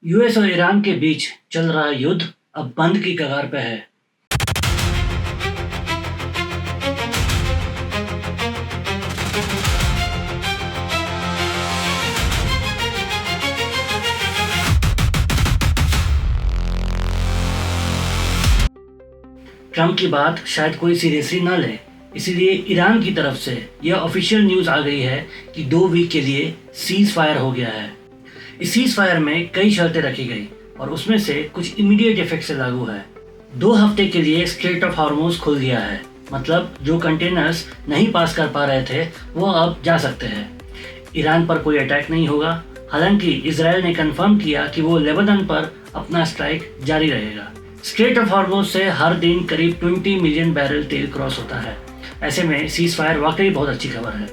US और Iran के बीच चल रहा युद्ध अब बंद की कगार पे है। ट्रंप की बात शायद कोई सीरियसली ना ले, इसीलिए ईरान की तरफ से यह ऑफिशियल न्यूज़ आ गई है कि 2 वीक के लिए सीज फायर हो गया है। इस सीज फायर में कई शर्तें रखी गई और उसमें से कुछ इमीडिएट इफेक्ट से लागू है। 2 हफ्ते के लिए स्ट्रेट ऑफ हॉर्मुज खुल गया है, मतलब जो कंटेनर्स नहीं पास कर पा रहे थे वो अब जा सकते हैं। ईरान पर कोई अटैक नहीं होगा, हालांकि इजराइल ने कंफर्म किया कि वो लेबनान पर अपना स्ट्राइक जारी रहेगा। स्ट्रेट ऑफ हॉर्मुज से हर दिन करीब 20 मिलियन बैरल तेल क्रॉस होता है। ऐसे में सीज फायर वाकई बहुत अच्छी खबर है।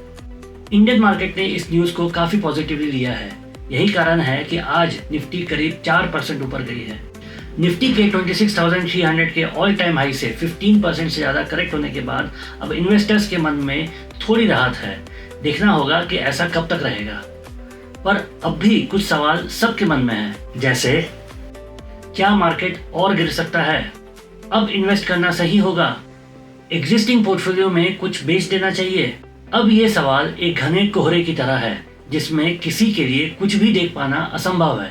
इंडियन मार्केट ने इस न्यूज़ को काफ़ी पॉजिटिवली लिया है। यही कारण है कि आज निफ्टी करीब 4% ऊपर गई है। निफ्टी के 26,300 के ऑल टाइम हाई से 15% से ज़्यादा करेक्ट होने के बाद अब इन्वेस्टर्स के मन में थोड़ी राहत है। देखना होगा कि ऐसा कब तक रहेगा, पर अब भी कुछ सवाल सबके मन में है, जैसे क्या मार्केट और गिर सकता है, अब इन्वेस्ट करना सही होगा, एग्जिस्टिंग पोर्टफोलियो में कुछ बेच देना चाहिए। अब ये सवाल एक घने कोहरे की तरह है जिसमें किसी के लिए कुछ भी देख पाना असंभव है,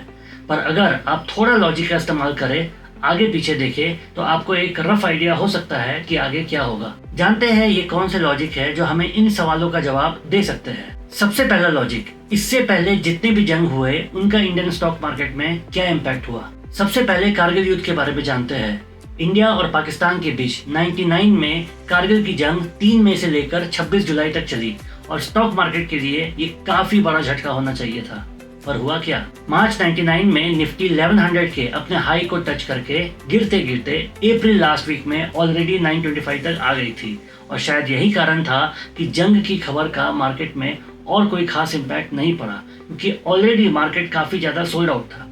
पर अगर आप थोड़ा लॉजिक का इस्तेमाल करें, आगे पीछे देखें, तो आपको एक रफ आइडिया हो सकता है कि आगे क्या होगा। जानते हैं ये कौन से लॉजिक है जो हमें इन सवालों का जवाब दे सकते हैं। सबसे पहला लॉजिक, इससे पहले जितने भी जंग हुए उनका इंडियन स्टॉक मार्केट में क्या इम्पैक्ट हुआ। सबसे पहले कारगिल युद्ध के बारे में जानते हैं। इंडिया और पाकिस्तान के बीच 99 में कारगिल की जंग 3 मई से लेकर 26 जुलाई तक चली और स्टॉक मार्केट के लिए ये काफी बड़ा झटका होना चाहिए था, पर हुआ क्या। मार्च 99 में निफ्टी 1100 के अपने हाई को टच करके गिरते गिरते अप्रैल लास्ट वीक में ऑलरेडी 925 तक आ गई थी और शायद यही कारण था कि जंग की खबर का मार्केट में और कोई खास इम्पैक्ट नहीं पड़ा, क्योंकि ऑलरेडी मार्केट काफी ज्यादा सोल्ड आउट था।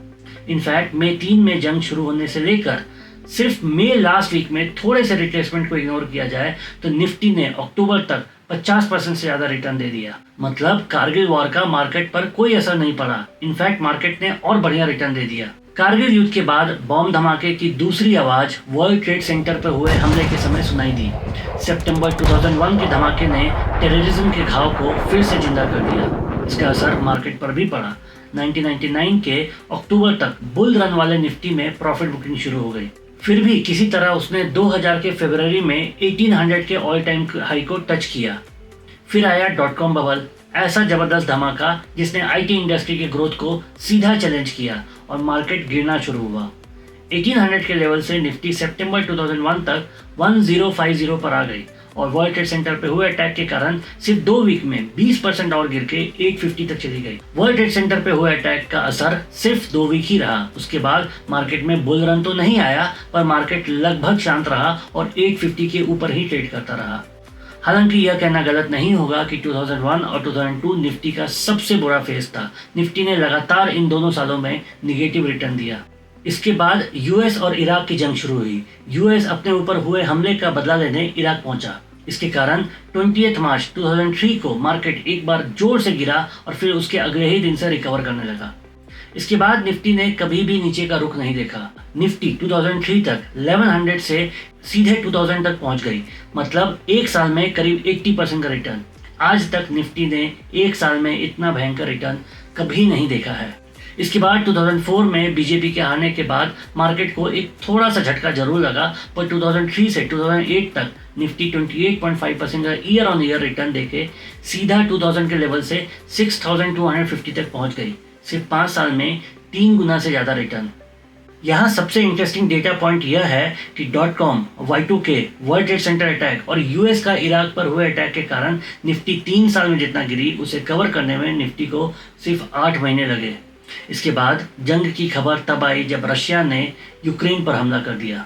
इनफैक्ट मई 3 में जंग शुरू होने से लेकर सिर्फ मई लास्ट वीक में थोड़े से रिट्रेसमेंट को इग्नोर किया जाए तो निफ्टी ने अक्टूबर तक 50% से ज्यादा रिटर्न दे दिया। मतलब कारगिल वॉर का मार्केट पर कोई असर नहीं पड़ा, इनफैक्ट मार्केट ने और बढ़िया रिटर्न दे दिया। कारगिल युद्ध के बाद बॉम्ब धमाके की दूसरी आवाज वर्ल्ड ट्रेड सेंटर पर हुए हमले के समय सुनाई दी। सितंबर 2001 के धमाके ने टेररिज्म के घाव को फिर से जिंदा कर दिया। इसका असर मार्केट पर भी पड़ा। 1999 के अक्टूबर तक बुल रन वाले निफ्टी में प्रॉफिट बुकिंग शुरू हो गई। फिर भी किसी तरह उसने 2000 के फरवरी में 1800 के ऑल टाइम हाई को टच किया। फिर आया .com बबल, ऐसा जबरदस्त धमाका जिसने आईटी इंडस्ट्री के ग्रोथ को सीधा चैलेंज किया और मार्केट गिरना शुरू हुआ। 1800 के लेवल से निफ्टी सितंबर 2001 तक 1050 पर आ गई और वर्ल्ड ट्रेड सेंटर पे हुए अटैक के कारण सिर्फ 2 वीक में 20% और गिर के 850 तक चली गई। वर्ल्ड ट्रेड सेंटर पे हुए अटैक का असर सिर्फ 2 वीक ही रहा। उसके बाद मार्केट में बुल रन तो नहीं आया, पर मार्केट लगभग शांत रहा और 850 के ऊपर ही ट्रेड करता रहा। हालांकि यह कहना गलत नहीं होगा कि 2001 और 2002 निफ्टी का सबसे बुरा फेज था। निफ्टी ने लगातार इन दोनों सालों में निगेटिव रिटर्न दिया। इसके बाद यूएस और इराक की जंग शुरू हुई। यूएस अपने ऊपर हुए हमले का बदला लेने इराक पहुंचा। इसके कारण 20 मार्च 2003 को मार्केट एक बार जोर से गिरा और फिर उसके अगले ही दिन से रिकवर करने लगा। इसके बाद निफ्टी ने कभी भी नीचे का रुख नहीं देखा। निफ्टी 2003 तक 1100 से सीधे 2000 तक पहुंच गई, मतलब एक साल में करीब 80% का रिटर्न। आज तक निफ्टी ने एक साल में इतना भयंकर रिटर्न कभी नहीं देखा है। इसके बाद 2004 में बीजेपी के आने के बाद मार्केट को एक थोड़ा सा झटका जरूर लगा, पर 2003 से 2008 तक निफ्टी 28.5% का ईयर ऑन ईयर रिटर्न देके सीधा 2000 के लेवल से 6250 तक पहुंच गई। सिर्फ 5 साल में 3 गुना से ज़्यादा रिटर्न। यहाँ सबसे इंटरेस्टिंग डेटा पॉइंट यह है कि .com, Y2K, world trade centre attack और यूएस का इराक पर हुए अटैक के कारण निफ्टी 3 साल में जितना गिरी उसे कवर करने में निफ्टी को सिर्फ 8 महीने लगे। इसके बाद जंग की खबर तब आई जब रशिया ने यूक्रेन पर हमला कर दिया।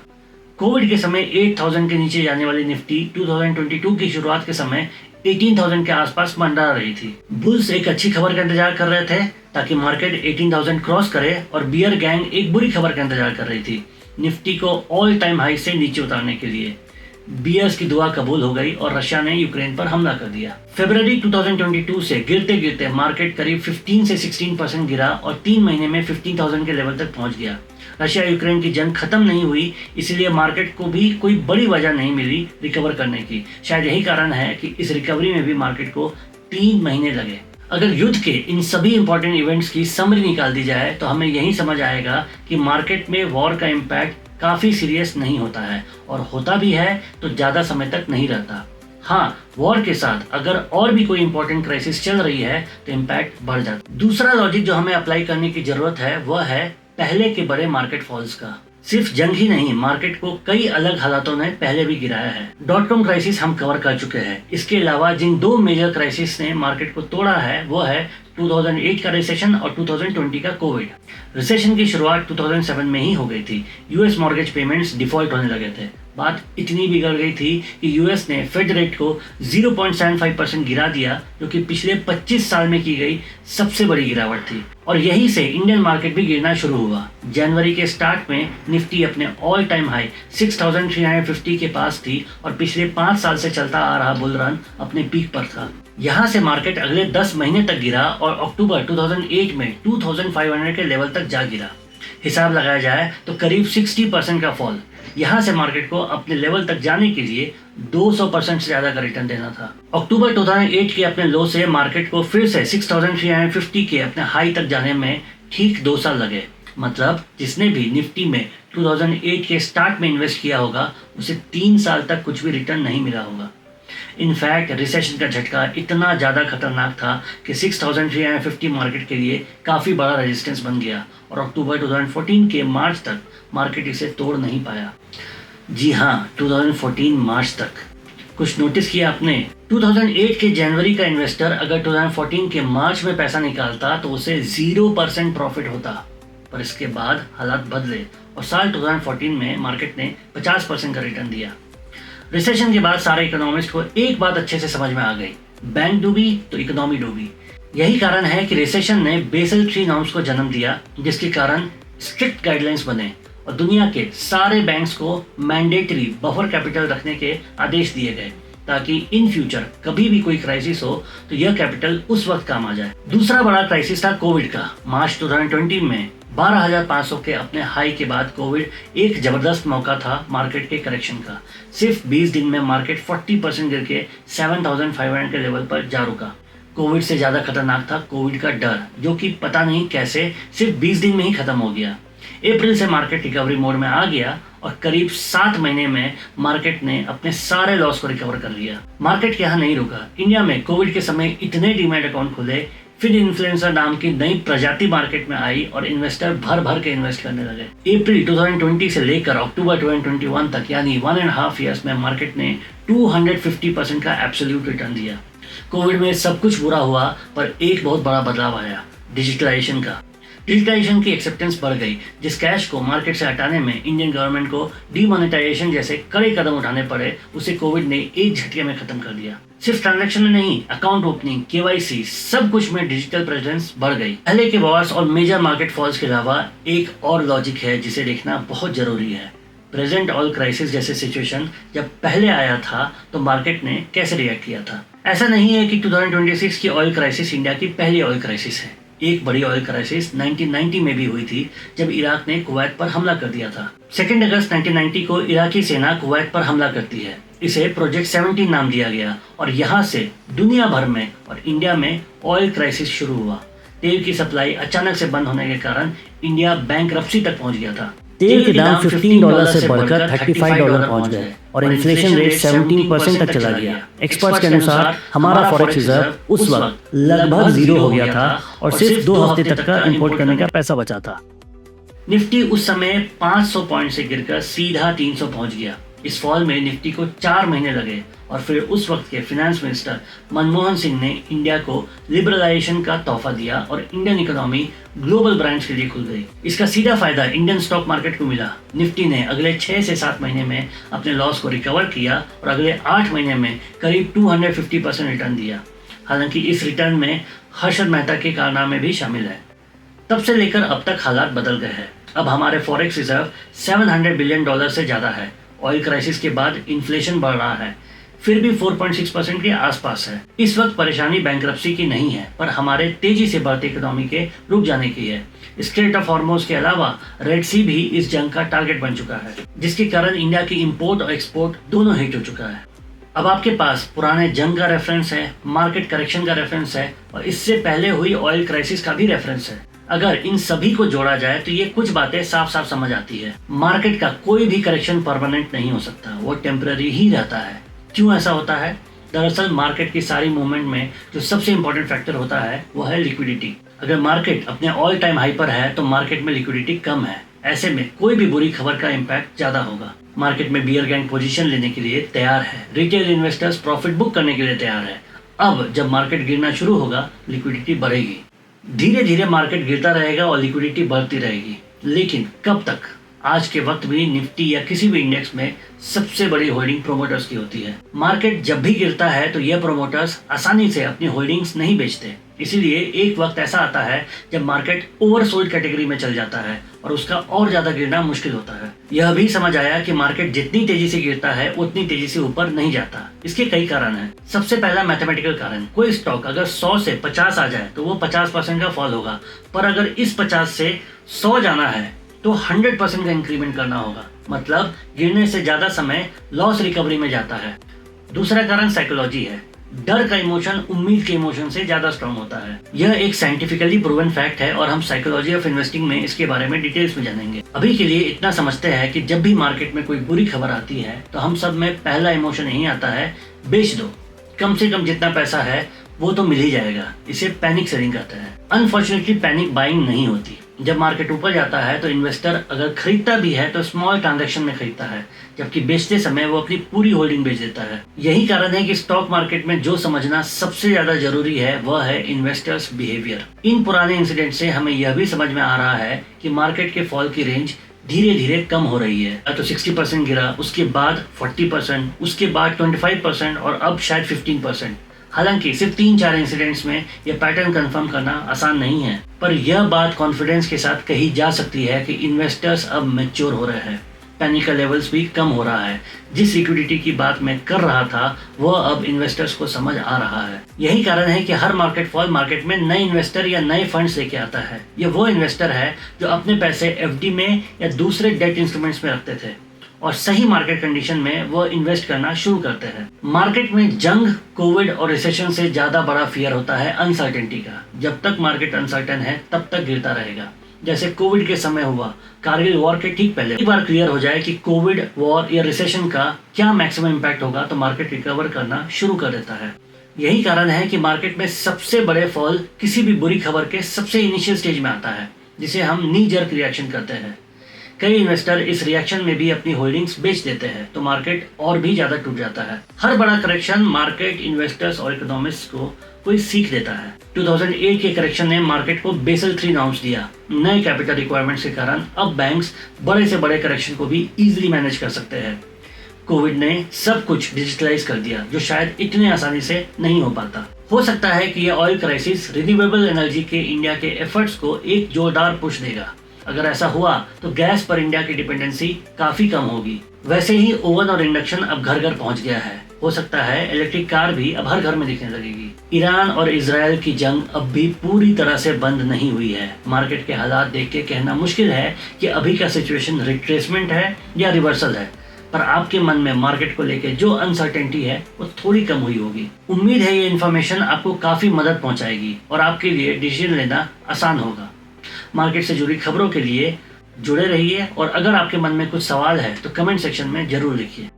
कोविड के समय 8000 के नीचे जाने वाली निफ्टी 2022 की शुरुआत के समय 18,000 के आसपास मंडरा रही थी। बुल्स एक अच्छी खबर का इंतजार कर रहे थे ताकि मार्केट 18,000 क्रॉस करे और बियर गैंग एक बुरी खबर का इंतजार कर रही थी, निफ्टी को ऑल टाइम हाई से नीचे उतारने के लिए। बियर्स की दुआ कबूल हो गई और रशिया ने यूक्रेन पर हमला कर दिया। फरवरी 2022 से गिरते गिरते मार्केट करीब 15 से 16% गिरा और 3 महीने में 15,000 के लेवल तक पहुंच गया। रशिया यूक्रेन की जंग खत्म नहीं हुई, इसलिए मार्केट को भी कोई बड़ी वजह नहीं मिली रिकवर करने की। शायद यही कारण है कि इस रिकवरी में भी मार्केट को 3 महीने लगे। अगर युद्ध के इन सभी इंपॉर्टेंट इवेंट्स की समरी निकाल दी जाए तो हमें यही समझ आएगा कि मार्केट में वॉर का इम्पैक्ट काफ़ी सीरियस नहीं होता है, और होता भी है तो ज़्यादा समय तक नहीं रहता। हाँ, वॉर के साथ अगर और भी कोई इंपॉर्टेंट क्राइसिस चल रही है तो इम्पैक्ट बढ़ जाता है। दूसरा लॉजिक जो हमें अप्लाई करने की जरूरत है वह है पहले के बड़े मार्केट फॉल्स का। सिर्फ जंग ही नहीं, मार्केट को कई अलग हालातों ने पहले भी गिराया है। .com क्राइसिस हम कवर कर चुके हैं। इसके अलावा जिन 2 मेजर क्राइसिस ने मार्केट को तोड़ा है वो है 2008 का रिसेशन और 2020 का कोविड। रिसेशन की शुरुआत 2007 में ही हो गई थी। यूएस मॉर्गेज पेमेंट्स डिफॉल्ट होने लगे थे। बात इतनी बिगड़ गई थी कि यूएस ने फेड रेट को 0.75% गिरा दिया, जो कि पिछले 25 साल में की गई सबसे बड़ी गिरावट थी। और यहीं से इंडियन मार्केट भी गिरना शुरू हुआ। जनवरी के स्टार्ट में निफ्टी अपने ऑल टाइम हाई 6,350 के पास थी और पिछले 5 साल से चलता आ रहा बुल रन अपने पीक पर था। यहाँ से मार्केट अगले 10 महीने तक गिरा और अक्टूबर 2008 में 2,500 के लेवल तक जा गिरा। हिसाब लगाया जाए तो करीब 60% का फॉल। यहाँ से मार्केट को अपने लेवल तक जाने के लिए 200% से ज्यादा का रिटर्न देना था। अक्टूबर 2008 के अपने लो से मार्केट को फिर से 6,350 के अपने हाई तक जाने में ठीक 2 साल लगे। मतलब जिसने भी निफ्टी में 2008 के स्टार्ट में इन्वेस्ट किया होगा उसे 3 साल तक कुछ भी रिटर्न नहीं मिला होगा। इनफैक्ट रिसेशन का झटका इतना ज़्यादा खतरनाक था कि 6,350 मार्केट के लिए काफ़ी बड़ा रेजिस्टेंस बन गया और अक्टूबर 2014 के मार्च तक मार्केट इसे तोड़ नहीं पाया। जी हाँ, 2014 मार्च तक। कुछ नोटिस किया आपने? 2008 के जनवरी का इन्वेस्टर अगर 2014 के मार्च में पैसा निकालता तो उसे 0% प्रॉफिट होता, पर इसके बाद हालात बदले और साल 2014 में मार्केट ने 50% का रिटर्न दिया। रिसेशन के बाद सारे इकोनॉमिस्ट को एक बात अच्छे से समझ में आ गई, बैंक डूबी तो इकोनॉमी डूबी। यही कारण है कि रिसेशन ने बेसल 3 नॉर्म्स को जन्म दिया, जिसके कारण स्ट्रिक्ट गाइडलाइंस बने और दुनिया के सारे बैंक्स को मैंडेटरी बफर कैपिटल रखने के आदेश दिए गए, ताकि इन फ्यूचर कभी भी कोई क्राइसिस हो तो यह कैपिटल उस वक्त काम आ जाए। दूसरा बड़ा क्राइसिस था कोविड का। मार्च 2020 में 12,500 के अपने हाई के बाद कोविड एक जबरदस्त मौका था मार्केट के करेक्शन का। सिर्फ 20 दिन में मार्केट 40% गिर के 7,500 के लेवल पर जा रुका। कोविड से ज़्यादा खतरनाक था कोविड का डर, जो कि पता नहीं कैसे सिर्फ 20 दिन में ही खत्म हो गया। अप्रैल से मार्केट रिकवरी मोड में आ गया और करीब 7 महीने में मार्केट ने अपने सारे लॉस को रिकवर कर लिया। मार्केट यहाँ नहीं रुका। इंडिया में कोविड के समय इतने डीमैट अकाउंट खुले, फिर इन्फ्लुएंसर नाम की नई प्रजाति मार्केट में आई और इन्वेस्टर भर भर के इन्वेस्ट करने लगे। अप्रैल 2020 से लेकर अक्टूबर 2021 तक यानी 1.5 ईयर्स में मार्केट ने 250% का एब्सोल्यूट रिटर्न दिया। कोविड में सब कुछ बुरा हुआ, पर एक बहुत बड़ा बदलाव आया, डिजिटलाइजेशन का। डिजिटलाइजेशन की एक्सेप्टेंस बढ़ गई। जिस कैश को मार्केट से हटाने में इंडियन गवर्नमेंट को डीमोनेटाइजेशन जैसे कड़े कदम उठाने पड़े, उसे कोविड ने एक झटके में खत्म कर दिया। सिर्फ ट्रांजैक्शन में नहीं, अकाउंट ओपनिंग, केवाईसी, सब कुछ में डिजिटल प्रेजेंस बढ़ गई। पहले के वॉर्स और मेजर मार्केट फॉल्स के अलावा एक और लॉजिक है जिसे देखना बहुत जरूरी है। प्रेजेंट ऑयल क्राइसिस जैसे सिचुएशन जब पहले आया था तो मार्केट ने कैसे रिएक्ट किया था। ऐसा नहीं है कि 2026 की ऑयल क्राइसिस इंडिया की पहली ऑयल क्राइसिस है। एक बड़ी ऑयल क्राइसिस 1990 में भी हुई थी, जब इराक ने कुवैत पर हमला कर दिया था। 2 अगस्त 1990 को इराकी सेना कुवैत पर हमला करती है। इसे प्रोजेक्ट 17 नाम दिया गया और यहाँ से दुनिया भर में और इंडिया में ऑयल क्राइसिस शुरू हुआ। तेल की सप्लाई अचानक से बंद होने के कारण इंडिया बैंकरप्सी तक पहुँच गया था। तेल के दाम $15 से बढ़कर $35 पहुंच गए और इन्फ्लेशन रेट 17% तक चला गया। एक्सपर्ट्स के अनुसार हमारा फॉरेक्स रिजर्व उस वक्त लगभग 0 हो गया था और सिर्फ 2 हफ्ते तक का इंपोर्ट करने का पैसा बचा था। निफ्टी उस समय 500 पॉइंट से गिरकर सीधा 300 पहुंच गया। इस फॉल में निफ्टी को 4 महीने लगे और फिर उस वक्त के फाइनेंस मिनिस्टर मनमोहन सिंह ने इंडिया को लिबरलाइजेशन का तोहफा दिया और इंडियन इकोनॉमी ग्लोबल ब्रांड्स के लिए खुल गई। इसका सीधा फायदा इंडियन स्टॉक मार्केट को मिला। निफ्टी ने अगले 6 से 7 महीने में अपने लॉस को रिकवर किया और अगले 8 महीने में करीब 250% रिटर्न दिया। हालांकि इस रिटर्न में हर्षद मेहता के कारनामे भी शामिल है। तब से लेकर अब तक हालात बदल गए हैं। अब हमारे फॉरेक्स रिजर्व $700 बिलियन से ज़्यादा है ऑयल क्राइसिस के बाद इन्फ्लेशन बढ़ रहा है, फिर भी 4.6% के आसपास है। इस वक्त परेशानी बैंकरप्सी की नहीं है, पर हमारे तेजी से बढ़ते इकोनॉमी के रुक जाने की है। स्ट्रेट ऑफ हॉर्मुज़ के अलावा रेड सी भी इस जंग का टारगेट बन चुका है, जिसके कारण इंडिया की इंपोर्ट और एक्सपोर्ट दोनों हिट हो चुका है। अब आपके पास पुराने जंग का रेफरेंस है, मार्केट करेक्शन का रेफरेंस है और इससे पहले हुई ऑयल क्राइसिस का भी रेफरेंस है। अगर इन सभी को जोड़ा जाए तो ये कुछ बातें साफ साफ समझ आती है। मार्केट का कोई भी करेक्शन परमानेंट नहीं हो सकता, वो टेम्पररी ही रहता है। क्यों ऐसा होता है? दरअसल मार्केट की सारी मूवमेंट में जो सबसे इंपॉर्टेंट फैक्टर होता है वो है लिक्विडिटी। अगर मार्केट अपने ऑल टाइम हाई पर है तो मार्केट में लिक्विडिटी कम है। ऐसे में कोई भी बुरी खबर का इम्पैक्ट ज्यादा होगा। मार्केट में बियर गैंग पोजीशन लेने के लिए तैयार है, रिटेल इन्वेस्टर्स प्रॉफिट बुक करने के लिए तैयार है। अब जब मार्केट गिरना शुरू होगा, लिक्विडिटी बढ़ेगी। धीरे धीरे मार्केट गिरता रहेगा और लिक्विडिटी बढ़ती रहेगी, लेकिन कब तक? आज के वक्त भी निफ्टी या किसी भी इंडेक्स में सबसे बड़ी होल्डिंग प्रोमोटर्स की होती है। मार्केट जब भी गिरता है तो यह प्रोमोटर्स आसानी से अपनी होल्डिंग्स नहीं बेचते। इसीलिए एक वक्त ऐसा आता है जब मार्केट ओवरसोल्ड कैटेगरी में चल जाता है और उसका और ज्यादा गिरना मुश्किल होता है। यह भी समझ आया कि मार्केट जितनी तेजी से गिरता है उतनी तेजी से ऊपर नहीं जाता। इसके कई कारण हैं। सबसे पहला मैथमेटिकल कारण, कोई स्टॉक अगर 100 से 50 आ जाए तो वो 50% का फॉल होगा, पर अगर इस 50 से 100 जाना है तो 100% का इंक्रीमेंट करना होगा। मतलब गिरने से ज्यादा समय लॉस रिकवरी में जाता है। दूसरा कारण साइकोलॉजी है। डर का इमोशन उम्मीद के इमोशन से ज्यादा स्ट्रांग होता है। यह एक साइंटिफिकली प्रूवन फैक्ट है और हम साइकोलॉजी ऑफ इन्वेस्टिंग में इसके बारे में डिटेल्स में जानेंगे। अभी के लिए इतना समझते हैं कि जब भी मार्केट में कोई बुरी खबर आती है तो हम सब में पहला इमोशन यही आता है, बेच दो, कम से कम जितना पैसा है वो तो मिल ही जाएगा। इसे पैनिक सेलिंग कहते हैं। अनफॉर्चुनेटली पैनिक बाइंग नहीं होती। जब मार्केट ऊपर जाता है तो इन्वेस्टर अगर खरीदता भी है तो स्मॉल ट्रांजैक्शन में खरीदता है, जबकि बेचते समय वो अपनी पूरी होल्डिंग बेच देता है। यही कारण है कि स्टॉक मार्केट में जो समझना सबसे ज्यादा जरूरी है वह है इन्वेस्टर्स बिहेवियर। इन पुराने इंसिडेंट से हमें यह भी समझ में आ रहा है कि मार्केट के फॉल की रेंज धीरे धीरे कम हो रही है। तो 60% गिरा, उसके बाद 40%, उसके बाद 25% और अब शायद 15%। हालांकि सिर्फ 3-4 इंसिडेंट्स में यह पैटर्न कंफर्म करना आसान नहीं है, पर यह बात कॉन्फिडेंस के साथ कही जा सकती है कि इन्वेस्टर्स अब मैच्योर हो रहे हैं। पैनिक का लेवल्स भी कम हो रहा है। जिस लिक्विडिटी की बात मैं कर रहा था वह अब इन्वेस्टर्स को समझ आ रहा है। यही कारण है कि हर मार्केट फॉल मार्केट में नए इन्वेस्टर या नए फंड्स लेके आता है। यह वो इन्वेस्टर है जो अपने पैसे एफडी में या दूसरे डेट इंस्ट्रूमेंट्स में रखते थे और सही मार्केट कंडीशन में वो इन्वेस्ट करना शुरू करते हैं। मार्केट में जंग, कोविड और रिसेशन से ज्यादा बड़ा फियर होता है अनसर्टेनिटी का। जब तक मार्केट अनसर्टेन है तब तक गिरता रहेगा, जैसे कोविड के समय हुआ। कारगिल वॉर के ठीक पहले एक बार क्लियर हो जाए कि कोविड, वॉर या रिसेशन का क्या मैक्सिमम इम्पैक्ट होगा तो मार्केट रिकवर करना शुरू कर देता है। यही कारण है कि मार्केट में सबसे बड़े फॉल किसी भी बुरी खबर के सबसे इनिशियल स्टेज में आता है, जिसे हम नी जर्क रिएक्शन कहते हैं। कई इन्वेस्टर इस रिएक्शन में भी अपनी होल्डिंग्स बेच देते हैं तो मार्केट और भी ज्यादा टूट जाता है। हर बड़ा करेक्शन मार्केट, इन्वेस्टर्स और इकोनॉमिस्ट को कोई सीख देता है। 2008 के करेक्शन ने मार्केट को बेसल 3 नॉर्म्स दिया। नए कैपिटल रिक्वायरमेंट्स के कारण अब बैंक्स बड़े से बड़े करेक्शन को भी इजीली मैनेज कर सकते हैं। कोविड ने सब कुछ डिजिटलाइज कर दिया जो शायद इतने आसानी से नहीं हो पाता। हो सकता है कि यह ऑयल क्राइसिस रिन्यूएबल एनर्जी के इंडिया के एफर्ट्स को एक जोरदार पुश देगा। अगर ऐसा हुआ तो गैस पर इंडिया की डिपेंडेंसी काफी कम होगी। वैसे ही ओवन और इंडक्शन अब घर घर पहुंच गया है। हो सकता है इलेक्ट्रिक कार भी अब हर घर में दिखने लगेगी। ईरान और इजराइल की जंग अब भी पूरी तरह से बंद नहीं हुई है। मार्केट के हालात देख के कहना मुश्किल है कि अभी का सिचुएशन रिट्रेसमेंट है या रिवर्सल है, पर आपके मन में मार्केट को लेके जो अनसर्टेनिटी है वो थोड़ी कम हुई होगी। उम्मीद है ये इन्फॉर्मेशन आपको काफी मदद पहुंचाएगी और आपके लिए डिसीजन लेना आसान होगा। मार्केट से जुड़ी खबरों के लिए जुड़े रहिए और अगर आपके मन में कुछ सवाल है तो कमेंट सेक्शन में जरूर लिखिए।